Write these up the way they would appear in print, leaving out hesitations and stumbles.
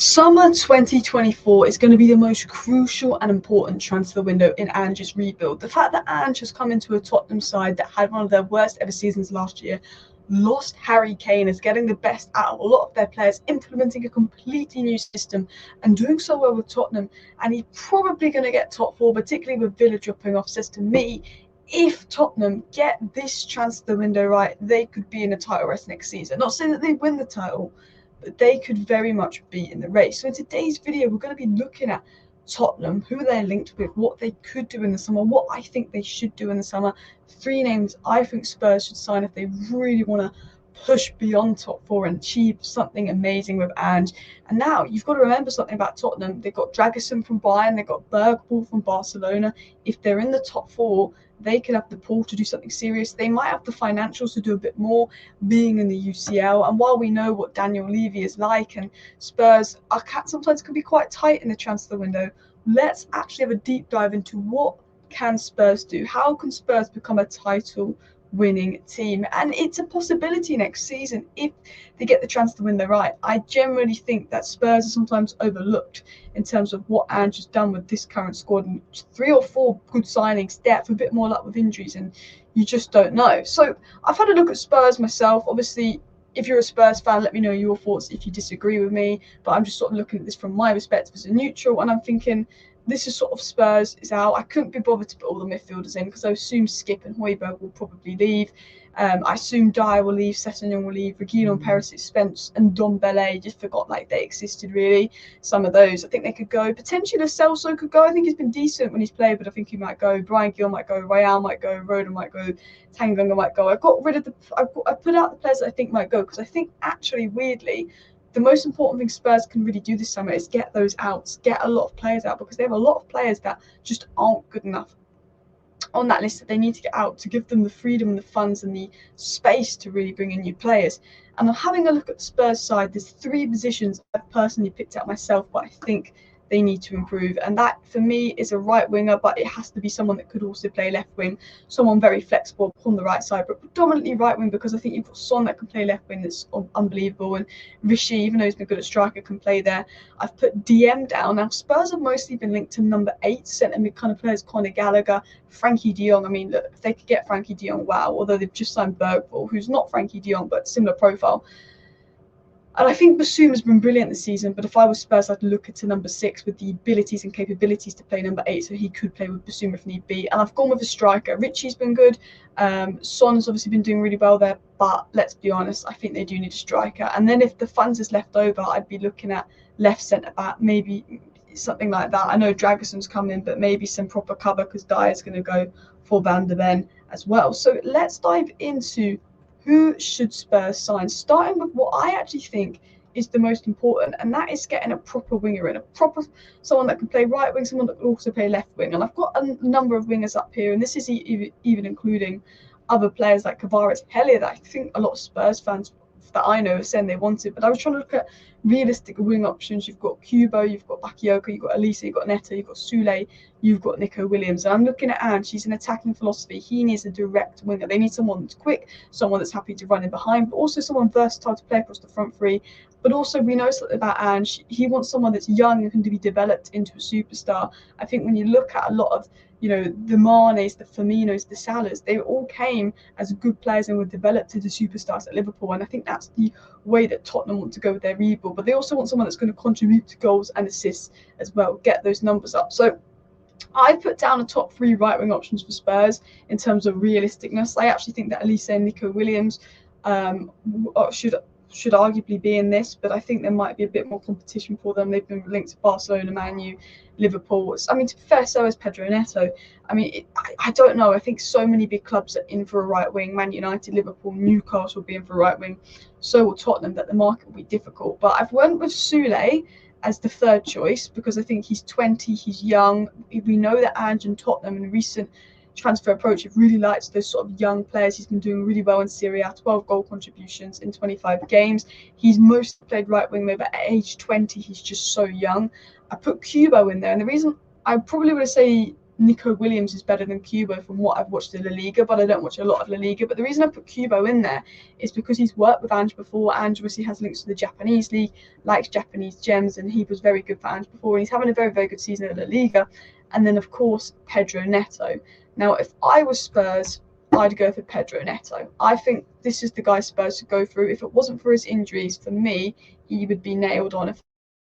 Summer 2024 is going to be the most crucial and important transfer window in Ange's rebuild. The fact that Ange has come into a Tottenham side that had one of their worst ever seasons last year, lost Harry Kane, is getting the best out of a lot of their players, implementing a completely new system and doing so well with Tottenham, and he's probably going to get top four, particularly with Villa dropping off, says to me, if Tottenham get this transfer window right, they could be in a title race next season. Not saying that they win the title, but they could very much be in the race. So in today's video, we're going to be looking at Tottenham, who they're linked with, what they could do in the summer, what I think they should do in the summer. 3 names I think Spurs should sign if they really want to push beyond top 4 and achieve something amazing with Ange. And now you've got to remember something about Tottenham. They've got Dragusin from Bayern, they've got Bergvall from Barcelona. If they're in the top 4, they could have the pull to do something serious. They might have the financials to do a bit more, being in the UCL. And while we know what Daniel Levy is like, and Spurs sometimes can be quite tight in the transfer window, let's actually have a deep dive into what can Spurs do. How can Spurs become a title-winning team? And it's a possibility next season if they get the transfer window right. I generally think that Spurs are sometimes overlooked in terms of what Ange has done with this current squad, and 3 or 4 good signings, depth, a bit more luck with injuries, and you just don't know. So I've had a look at Spurs myself. Obviously, if you're a Spurs fan, let me know your thoughts if you disagree with me, but I'm just sort of looking at this from my perspective as a neutral, and I'm thinking this is sort of Spurs is out. I couldn't be bothered to put all the midfielders in because I assume Skip and Højbjerg will probably leave. I assume Dyer will leave, Sessegnon will leave, Reguilon, Perisic, Spence, and Dombele. Just forgot like they existed really. Some of those I think they could go. Potentially Lo Celso could go. I think he's been decent when he's played, but I think he might go. Brian Gill might go. Royale might go. Roden might go. Tanganga might go. I put out the players that I think might go because I think actually weirdly, the most important thing Spurs can really do this summer is get those outs, get a lot of players out, because they have a lot of players that just aren't good enough on that list that they need to get out to give them the freedom and the funds and the space to really bring in new players. And I'm having a look at the Spurs side. There's 3 positions I've personally picked out myself, but I think they need to improve, and that for me is a right winger, but it has to be someone that could also play left wing, someone very flexible on the right side, but predominantly right wing, because I think you've got Son that can play left wing, that's unbelievable, and Rishi, even though he's been good at striker, can play there. I've put DM down. Now Spurs have mostly been linked to number 8 centre mid kind of players, Conor, Gallagher, Frenkie de Jong. I mean, look, if they could get Frenkie de Jong, wow, although they've just signed Bergvall, who's not Frenkie de Jong but similar profile. And I think Bissouma's been brilliant this season, but if I was Spurs, I'd look at number 6 with the abilities and capabilities to play number 8, so he could play with Bissouma if need be. And I've gone with a striker. Richie's been good. Son's obviously been doing really well there, but let's be honest, I think they do need a striker. And then if the funds is left over, I'd be looking at left centre back, maybe something like that. I know Dragison's coming, but maybe some proper cover because Dyer's going to go for Van der Ven as well. So let's dive into who should Spurs sign, starting with what I actually think is the most important, and that is getting a proper winger in, someone that can play right wing, someone that can also play left wing. And I've got a number of wingers up here, and this is even including other players like Kvaratskhelia that I think a lot of Spurs fans that I know are saying they wanted. But I was trying to look at realistic wing options. You've got Kubo, you've got Bakayoko, you've got Elisa, you've got Neto, you've got Sule, you've got Nico Williams. And I'm looking at Ange. He's an attacking philosophy. He needs a direct winger. They need someone that's quick, someone that's happy to run in behind, but also someone versatile to play across the front 3. But also we know something about Ange. He wants someone that's young and can be developed into a superstar. I think when you look at a lot of, the Manes, the Firminos, the Salahs, they all came as good players and were developed into superstars at Liverpool. And I think that's the way that Tottenham want to go with their rebuild. But they also want someone that's going to contribute to goals and assists as well, get those numbers up. So I put down a top 3 right wing options for Spurs in terms of realisticness. I actually think that Elise and Nico Williams should arguably be in this, but I think there might be a bit more competition for them. They've been linked to Barcelona, Man U, Liverpool. I mean, to be fair, so is Pedro Neto. I mean, I don't know. I think so many big clubs are in for a right wing. Man United, Liverpool, Newcastle will be in for a right wing. So will Tottenham, that the market will be difficult. But I've went with Sule as the 3rd choice because I think he's 20, he's young. We know that Ange and Tottenham in recent transfer approach have really liked those sort of young players. He's been doing really well in Serie A, 12 goal contributions in 25 games. He's mostly played right wing, but at age 20, he's just so young. I put Kubo in there, and the reason I probably would say Nico Williams is better than Kubo from what I've watched in La Liga, but I don't watch a lot of La Liga. But the reason I put Kubo in there is because he's worked with Ange before. Ange obviously has links to the Japanese league, likes Japanese gems, and he was very good for Ange before. And he's having a very, very good season at La Liga. And then, of course, Pedro Neto. Now, if I was Spurs, I'd go for Pedro Neto. I think this is the guy Spurs should go through. If it wasn't for his injuries, for me, he would be nailed on.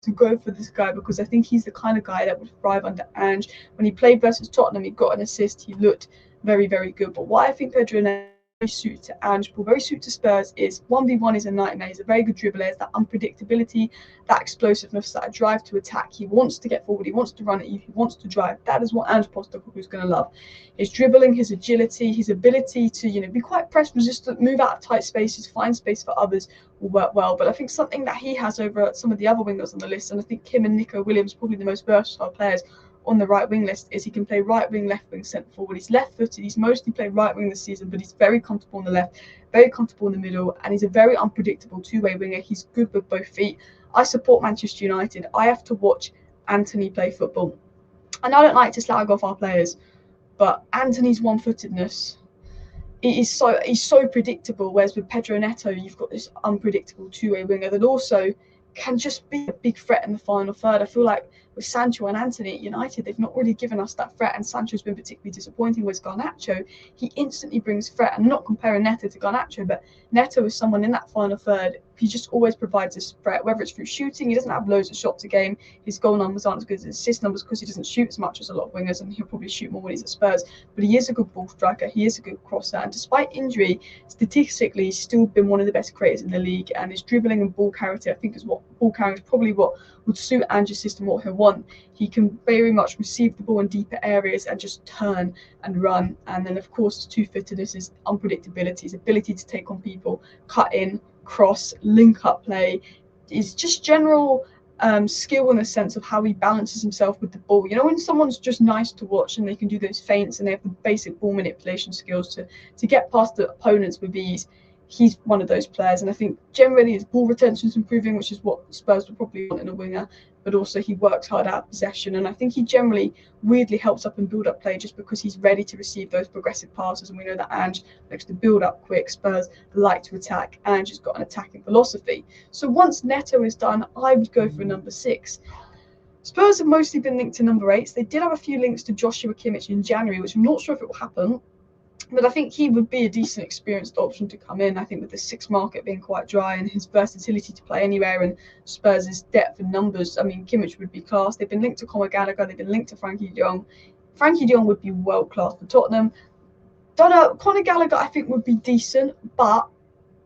To go for this guy because I think he's the kind of guy that would thrive under Ange. When he played versus Tottenham, he got an assist. He looked very, very good. But why I think Pedro Neto very suited to Ange, but very suited to Spurs is 1v1 is a nightmare. He's a very good dribbler. He has that unpredictability, that explosiveness, that drive to attack. He wants to get forward. He wants to run at you. He wants to drive. That is what Ange Postecoglou is going to love. His dribbling, his agility, his ability to be quite press resistant, move out of tight spaces, find space for others will work well. But I think something that he has over some of the other wingers on the list, and I think him and Nico Williams probably the most versatile players on the right wing list, is he can play right wing, left wing, centre forward. He's left-footed. He's mostly played right wing this season, but he's very comfortable on the left, very comfortable in the middle, and he's a very unpredictable two-way winger. He's good with both feet. I support Manchester United. I have to watch Antony play football. And I don't like to slag off our players, but Antony's one-footedness, he's so predictable, whereas with Pedro Neto, you've got this unpredictable two-way winger that also can just be a big threat in the final third. I feel like with Sancho and Antony at United, they've not really given us that threat, and Sancho's been particularly disappointing. With Garnacho, he instantly brings threat. I'm not comparing Neto to Garnacho, but Neto is someone in that final third. He just always provides this threat, whether it's through shooting. He doesn't have loads of shots a game. His goal numbers aren't as good as his assist numbers because he doesn't shoot as much as a lot of wingers, and he'll probably shoot more when he's at Spurs. But he is a good ball striker. He is a good crosser, and despite injury, statistically, he's still been one of the best creators in the league. And his dribbling and ball character, I think, is probably what would suit Ange's system, what he'll want. He can very much receive the ball in deeper areas and just turn and run. And then, of course, his two-footedness is unpredictability, his ability to take on people, cut in, cross, link up play, is just general skill in the sense of how he balances himself with the ball. When someone's just nice to watch and they can do those feints and they have the basic ball manipulation skills to get past the opponents with ease, he's one of those players. And I think generally his ball retention is improving, which is what Spurs would probably want in a winger, but also he works hard out of possession. And I think he generally weirdly helps up and build up play just because he's ready to receive those progressive passes. And we know that Ange likes to build up quick. Spurs like to attack. Ange has got an attacking philosophy. So once Neto is done, I would go for number 6. Spurs have mostly been linked to number 8s. They did have a few links to Joshua Kimmich in January, which I'm not sure if it will happen. But I think he would be a decent experienced option to come in. I think with the 6 market being quite dry and his versatility to play anywhere and Spurs' depth and numbers, I mean, Kimmich would be class. They've been linked to Conor Gallagher. They've been linked to Frenkie Jong. Frenkie Jong would be world class for Tottenham. Conor Gallagher, I think, would be decent, but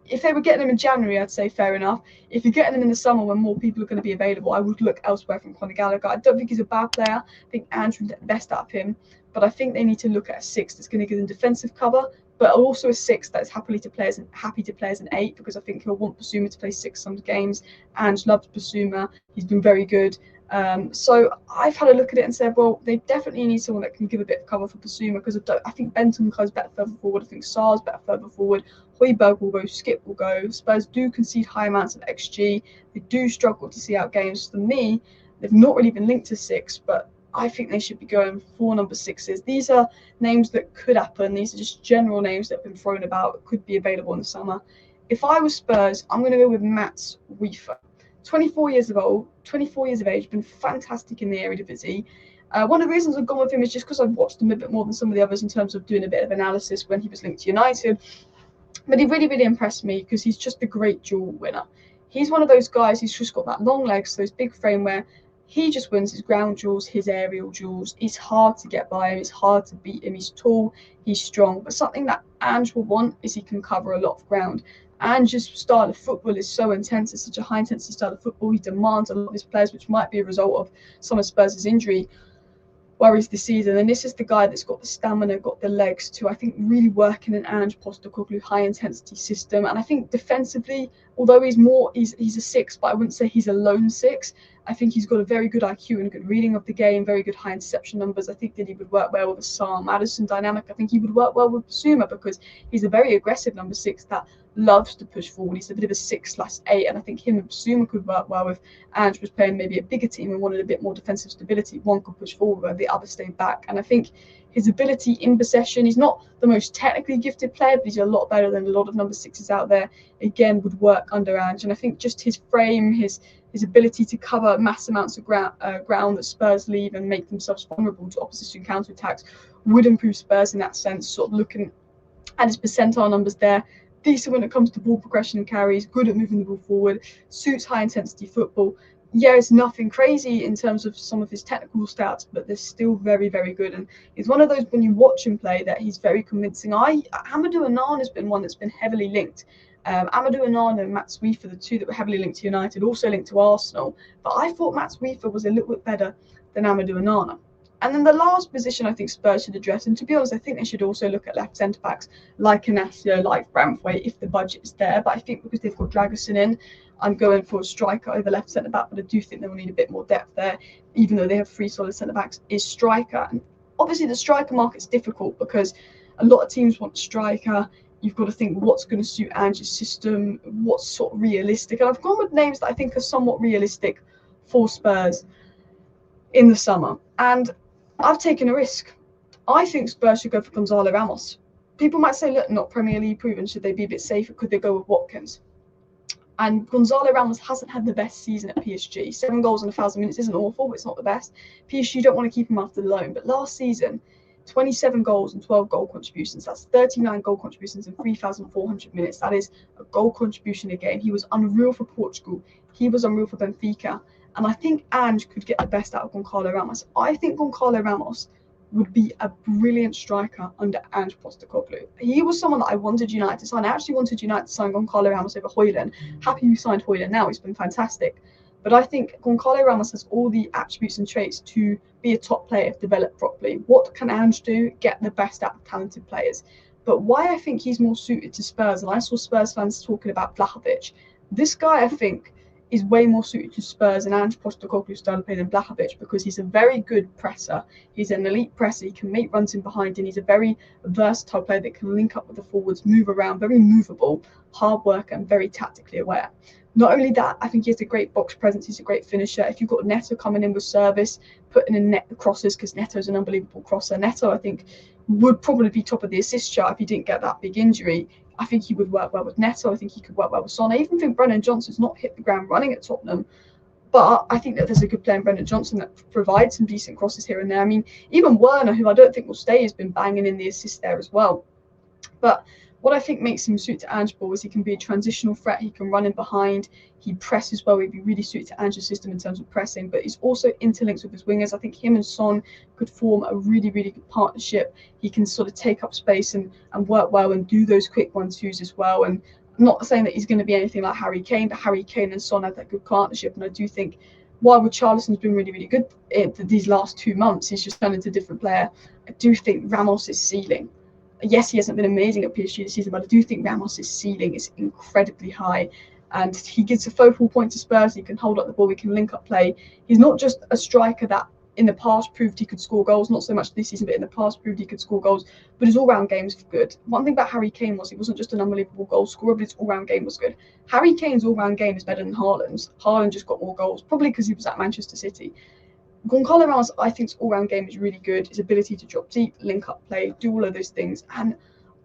if they were getting him in January, I'd say fair enough. If you're getting him in the summer when more people are going to be available, I would look elsewhere from Conor Gallagher. I don't think he's a bad player. I think Ange would get the best out of him. But I think they need to look at a 6 that's going to give them defensive cover, but also a 6 that's happy to play as an 8, because I think he'll want Basuma to play 6 some games. Ange loves Basuma. He's been very good. So I've had a look at it and said, well, they definitely need someone that can give a bit of cover for Basuma, because I think Benton goes better further forward. I think Sarr's better further forward. Højbjerg will go, Skip will go. Spurs do concede high amounts of XG. They do struggle to see out games. For me, they've not really been linked to 6, but I think they should be going for number 6s. These are names that could happen. These are just general names that have been thrown about, could be available in the summer. If I was Spurs, I'm going to go with Mats Wiefer. 24 years of age, been fantastic in the Eredivisie. One of the reasons I've gone with him is just because I've watched him a bit more than some of the others in terms of doing a bit of analysis when he was linked to United. But he really, really impressed me because he's just a great duel winner. He's one of those guys who's just got that long legs, those big frame where he just wins his ground duels, his aerial duels. It's hard to get by him. It's hard to beat him. He's tall, he's strong. But something that Ange will want is he can cover a lot of ground. Ange's style of football is so intense. It's such a high-intensity style of football. He demands a lot of his players, which might be a result of some of Spurs' injury worries this season. And this is the guy that's got the stamina, got the legs to, I think, really work in an Ange Postecoglou high-intensity system. And I think defensively, although he's a six, but I wouldn't say he's a lone six. I think he's got a very good IQ and a good reading of the game, very good high interception numbers. I think that he would work well with a Sam Maddison dynamic. I think he would work well with Basuma because he's a very aggressive number six that loves to push forward. He's a bit of a 6/8, and I think him and Basuma could work well with Ange was playing maybe a bigger team and wanted a bit more defensive stability. One could push forward where the other stayed back. And I think his ability in possession, he's not the most technically gifted player, but he's a lot better than a lot of number sixes out there, again, would work under Ange. And I think just his frame, his ability to cover mass amounts of ground that Spurs leave and make themselves vulnerable to opposition counterattacks would improve Spurs in that sense. Sort of looking at his percentile numbers there, decent when it comes to ball progression and carries, good at moving the ball forward, suits high intensity football. Yeah, it's nothing crazy in terms of some of his technical stats, but they're still very, very good. And he's one of those, when you watch him play, that he's very convincing. Amadou Onana has been one that's been heavily linked. Amadou Onana and Matt Sweefer, the two that were heavily linked to United, also linked to Arsenal. But I thought Matt Sweefer was a little bit better than Amadou Onana. And then the last position I think Spurs should address, and to be honest, I think they should also look at left centre-backs like Inacio, like Branthwaite, if the budget is there. But I think because they've got Dragusin in, I'm going for a striker over left centre-back, but I do think they will need a bit more depth there, even though they have three solid centre-backs, is striker. And obviously the striker market's difficult because a lot of teams want striker. You've got to think what's going to suit Ange's system, what's sort of realistic. And I've gone with names that I think are somewhat realistic for Spurs in the summer. And I've taken a risk. I think Spurs should go for Gonzalo Ramos. People might say, look, not Premier League proven. Should they be a bit safer? Could they go with Watkins? And Gonzalo Ramos hasn't had the best season at PSG. 7 goals in 1,000 minutes isn't awful, but it's not the best. PSG don't want to keep him after the loan. But last season, 27 goals and 12 goal contributions. That's 39 goal contributions in 3,400 minutes. That is a goal contribution a game. He was unreal for Portugal. He was unreal for Benfica. And I think Ange could get the best out of Goncalo Ramos. I think Goncalo Ramos would be a brilliant striker under Ange Postecoglou. He was someone that I wanted United to sign. I actually wanted United to sign Goncalo Ramos over Højlund. Happy we signed Højlund now. He's been fantastic. But I think Goncalo Ramos has all the attributes and traits to be a top player if developed properly. What can Ange do? Get the best out of talented players. But why I think he's more suited to Spurs, and I saw Spurs fans talking about Vlahovic. This guy, I think, is way more suited to Spurs and Ange Postecoglou's style of play than Vlahovic because he's a very good presser. He's an elite presser. He can make runs in behind, and he's a very versatile player that can link up with the forwards, move around, very movable, hard worker, and very tactically aware. Not only that, I think he has a great box presence. He's a great finisher. If you've got Neto coming in with service, putting in net crosses, because Neto's an unbelievable crosser. Neto, I think, would probably be top of the assist chart if he didn't get that big injury. I think he would work well with Neto. I think he could work well with Son. I even think Brennan Johnson's not hit the ground running at Tottenham, but I think that there's a good player in Brennan Johnson that provides some decent crosses here and there. I mean, even Werner, who I don't think will stay, has been banging in the assist there as well. But what I think makes him suit to Ange Ball is he can be a transitional threat. He can run in behind. He presses well. He'd be really suited to Ange's system in terms of pressing, but he's also interlinked with his wingers. I think him and Son could form a really, really good partnership. He can sort of take up space and work well and do those quick 1-2s as well. And I'm not saying that he's going to be anything like Harry Kane, but Harry Kane and Son had that good partnership. And I do think while Richarlison's been really, really good in these last 2 months, he's just turned into a different player. I do think Ramos' ceiling, yes, he hasn't been amazing at PSG this season, but I do think Ramos' ceiling is incredibly high. And he gives a focal point to Spurs. He can hold up the ball. He can link up play. He's not just a striker that in the past proved he could score goals, not so much this season, but in the past proved he could score goals, but his all-round game was good. One thing about Harry Kane was he wasn't just an unbelievable goal scorer, but his all-round game was good. Harry Kane's all-round game is better than Haaland's. Haaland just got more goals, probably because he was at Manchester City. Goncalo Ramos, I think, his all-round game is really good. His ability to drop deep, link up play, do all of those things. And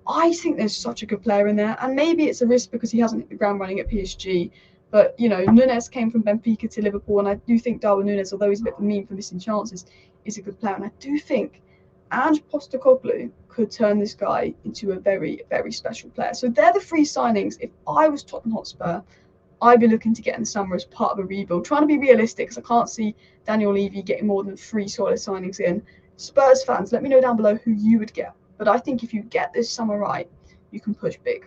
I think there's such a good player in there. And maybe it's a risk because he hasn't hit the ground running at PSG. But, you know, Núñez came from Benfica to Liverpool. And I do think Darwin Núñez, although he's a bit of a meme for missing chances, is a good player. And I do think Ange Postecoglou could turn this guy into a very, very special player. So they're the 3 signings. If I was Tottenham Hotspur, I'd be looking to get in the summer as part of a rebuild. Trying to be realistic, because I can't see Daniel Levy getting more than 3 solid signings in. Spurs fans, let me know down below who you would get. But I think if you get this summer right, you can push big.